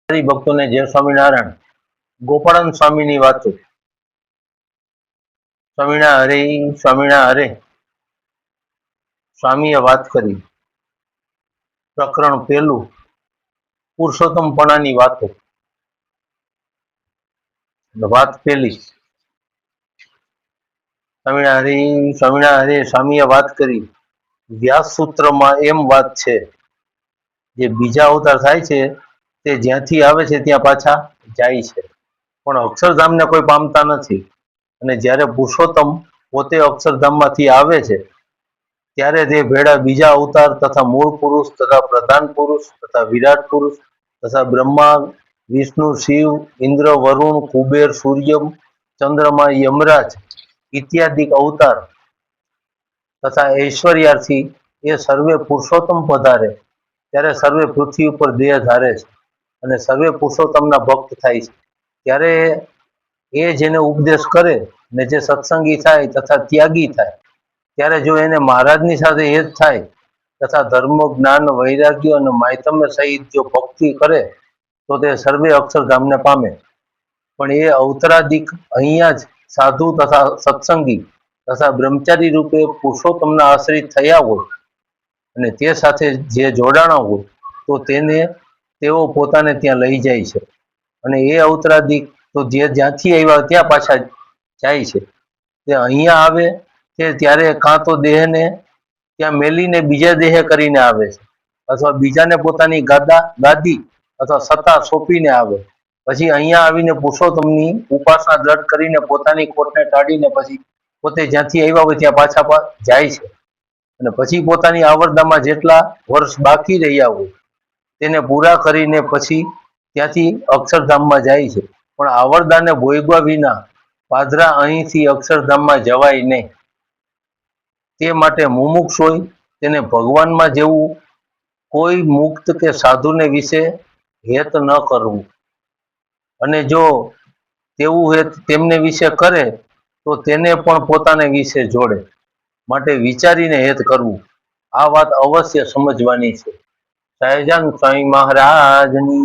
ભક્તોને જય સ્વામિનારાયણ. ગોપાળન સ્વામીની વાતો. સ્વામિના હરે, સ્વામિના હરે. સ્વામીએ વાત કરી. પ્રકરણ પહેલું, પુરુષોત્તમપણાની વાતો. વાત પહેલી. સ્વામિના હરે, સ્વામિના હરે. સ્વામીએ વાત કરી. વ્યાસ સૂત્રમાં એમ વાત છે, જે બીજા અવતાર થાય છે તે જ્યાંથી આવે છે ત્યાં પાછા જાય છે, પણ અક્ષરધામને કોઈ પામતા નથી. અને જ્યારે પુરુષોત્તમ પોતે અક્ષરધામમાંથી આવે છે ત્યારે તે ભેળા બીજા અવતાર તથા મૂળ પુરુષ તથા પ્રધાન પુરુષ તથા વિરાટ પુરુષ તથા બ્રહ્મા, વિષ્ણુ, શિવ, ઇન્દ્ર, વરુણ, કુબેર, સૂર્ય, ચંદ્રમા, યમરાજ ઇત્યાદિ અવતાર તથા ઐશ્વર્યાથી એ સર્વે પુરુષોત્તમ પધારે ત્યારે સર્વે પૃથ્વી ઉપર દેહ ધારે છે અને સર્વે પુરુષોત્તમના ભક્ત થાય છે. ત્યારે એ જેને ઉપદેશ કરે ને જે સત્સંગી થાય તથા ત્યાગી થાય, ત્યારે જો એને મહારાજની સાથે હેત થાય તથા ધર્મ, જ્ઞાન, વૈરાગ્ય અને માયતમ્ય સહિત જો ભક્તિ કરે તો તે સર્વે અક્ષરધામને પામે. પણ એ અવતરાદિક અહીંયા જ સાધુ તથા સત્સંગી તથા બ્રહ્મચારી રૂપે પુરુષોત્તમના આશ્રિત થયા હોય અને તે સાથે જે જોડાણા હોય તો તેઓ પોતાને ત્યાં લઈ જાય છે. અને એ અવતરાદિક તો જે જ્યાંથી આવ્યા ત્યાં પાછા જાય છે. તે અહીંયા આવે છે ત્યારે કાં તો દેહને ત્યાં મેલીને બીજા દેહ કરીને આવે છે, અથવા બીજાને પોતાની ગાદી અથવા સત્તા સોંપીને આવે. પછી અહીંયા આવીને પુરુષોત્તમની ઉપાસના દ્રઢ કરીને પોતાની ખોટને ટાળીને પછી પોતે જ્યાંથી આવ્યા હોય ત્યાં પાછા જાય છે. અને પછી પોતાની આવરદામાં જેટલા વર્ષ બાકી રહ્યા હોય તેને પૂરા કરીને પછી ત્યાંથી અક્ષરધામમાં જાય છે. પણ આવરદાને ભોગવ્યા વિના પાદરા અહીંથી અક્ષરધામમાં જવાય નહીં. તે માટે મુમુક્ષ હોય તેને ભગવાનમાં જેવું કોઈ મુક્ત કે સાધુને વિશે હેત ન કરવું, અને જો તેવું હેત તેમને વિશે કરે તો તેને પણ પોતાને વિશે જોડે. માટે વિચારીને હેત કરવું. આ વાત અવશ્ય સમજવાની છે. સહજાનંદ સ્વામી મહારાજની